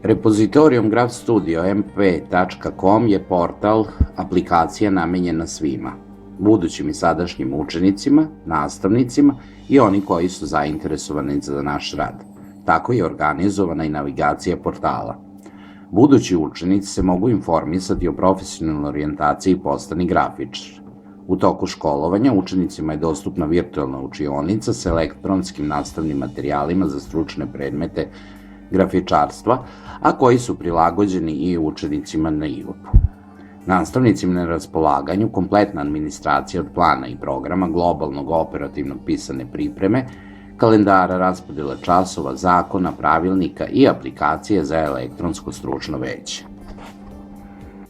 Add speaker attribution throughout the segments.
Speaker 1: Repozitorijum GrafStudio.mp.com je portal aplikacija namenjena svima, budućim i sadašnjim učenicima, nastavnicima i oni koji su zainteresovani za naš rad. Tako je organizovana i navigacija portala. Budući učenici se mogu informisati o profesionalnoj orijentaciji i postani grafičar. U toku školovanja učenicima je dostupna virtualna učionica sa elektronskim nastavnim materijalima za stručne predmete grafičarstva, a koji su prilagođeni i učenicima na IUP-u. Nastavnicima na raspolaganju kompletna administracija od plana i programa, globalnog operativnog pisane pripreme, kalendara, raspodela časova, zakona, pravilnika i aplikacije za elektronsko stručno veće.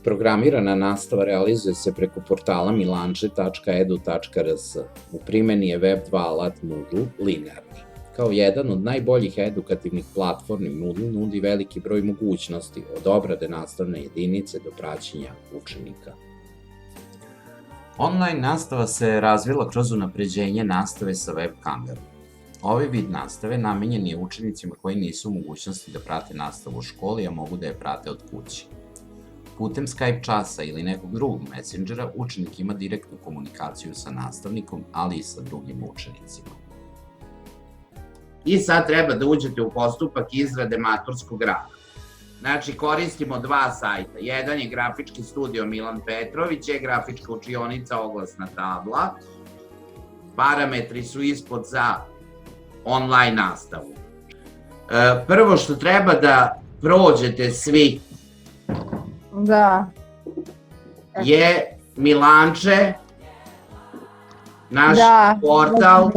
Speaker 1: Programirana nastava realizuje se preko portala milanče.edu.rs. U primeni je Web2 alat Moodle linearni. Kao jedan od najboljih edukativnih platformi, Moodle nudi veliki broj mogućnosti, od obrade nastavne jedinice do praćenja učenika. Online nastava se razvila kroz unapređenje nastave sa web kamerom. Ovaj vid nastave namenjen je učenicima koji nisu u mogućnosti da prate nastavu u školi, a mogu da je prate od kuće. Putem Skype časa ili nekog drugog messengera, učenik ima direktnu komunikaciju sa nastavnikom, ali i sa drugim učenicima. I sad treba da uđete u postupak izrade maturskog rada. Znači, koristimo dva sajta. Jedan je grafički studio Milan Petrović, je grafička učionica oglasna tabla. Parametri su ispod za online nastavu. Prvo što treba da prođete svi je Milanče, naš portal.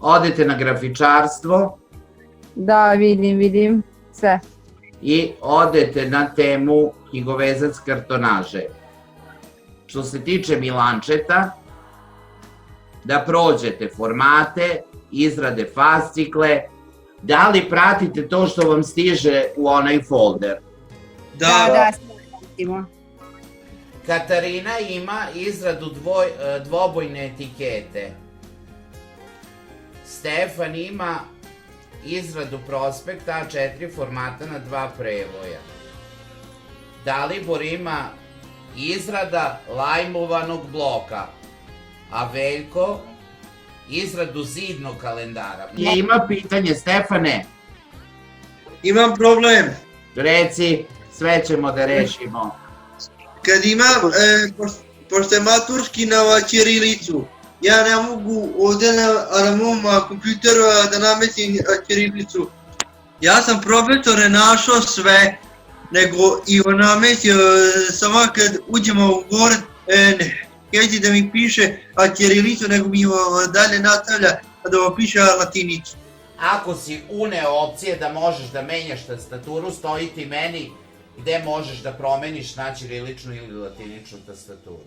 Speaker 1: Odete na grafičarstvo.
Speaker 2: Da, vidim sve.
Speaker 1: I odete na temu knjigovezac kartonaže. Što se tiče Milančeta, da prođete formate, izrade fascikle, da li pratite to što vam stiže u onaj folder?
Speaker 2: Da, pratimo.
Speaker 1: Katarina ima izradu dvobojne etikete. Stefan ima izradu prospekta A4 formata na 2 prevoja. Dalibor ima izrada lajmovanog bloka, a Veljko izradu zidnog kalendara. Ima pitanje, Stefane?
Speaker 3: Imam problem.
Speaker 1: Reci, sve ćemo da rešimo.
Speaker 3: Kad imam, pošto je maturski na ćirilicu, ja ne mogu ovde na mom kompjuteru da nametim ćirilicu. Ja sam profesore našao sve, nego i nametio samo kad uđemo u gore, neće da mi piše ćirilicu, nego mi dalje nastavlja da ovo piše latinicu.
Speaker 1: Ako si uneo opcije da možeš da menjaš tastaturu, stoji ti meni gde možeš da promeniš na ćiriličnu ili latiničnu tastaturu.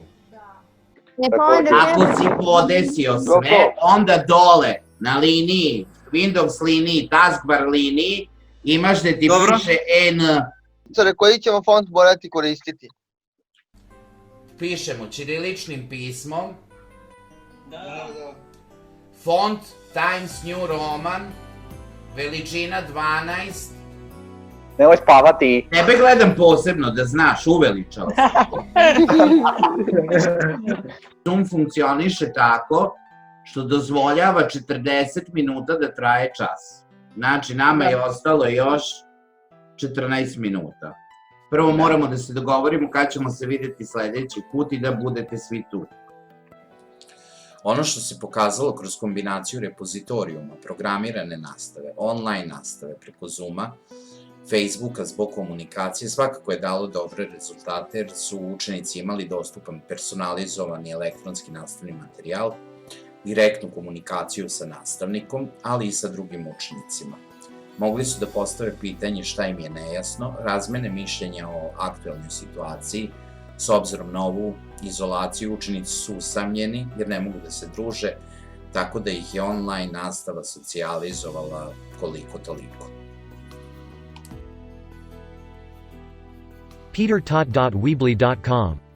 Speaker 1: Ako si podesio sve, onda dole na liniji, Windows liniji, taskbar liniji, imaš da ti piše N.
Speaker 3: Koji ćemo font morati koristiti?
Speaker 1: Pišemo ćiriličnim pismom. Font Times New Roman, veličina 12.
Speaker 4: Nemoj spavati.
Speaker 1: Tebe gledam posebno, da znaš, uveličao sam. Zoom funkcioniše tako što dozvoljava 40 minuta da traje čas. Znači, nama je ostalo još 14 minuta. Prvo moramo da se dogovorimo kad ćemo se videti sledeći put i da budete svi tu. Ono što se pokazalo kroz kombinaciju repozitorijuma, programirane nastave, online nastave preko Zooma, Facebooka zbog komunikacije, svakako je dalo dobre rezultate jer su učenici imali dostupan personalizovani elektronski nastavni materijal, direktnu komunikaciju sa nastavnikom, ali i sa drugim učenicima. Mogli su da postave pitanje šta im je nejasno, razmene mišljenja o aktuelnoj situaciji. S obzirom na ovu izolaciju, učenici su usamljeni jer ne mogu da se druže, tako da ih je online nastava socijalizovala koliko toliko.
Speaker 5: petertot.weebly.com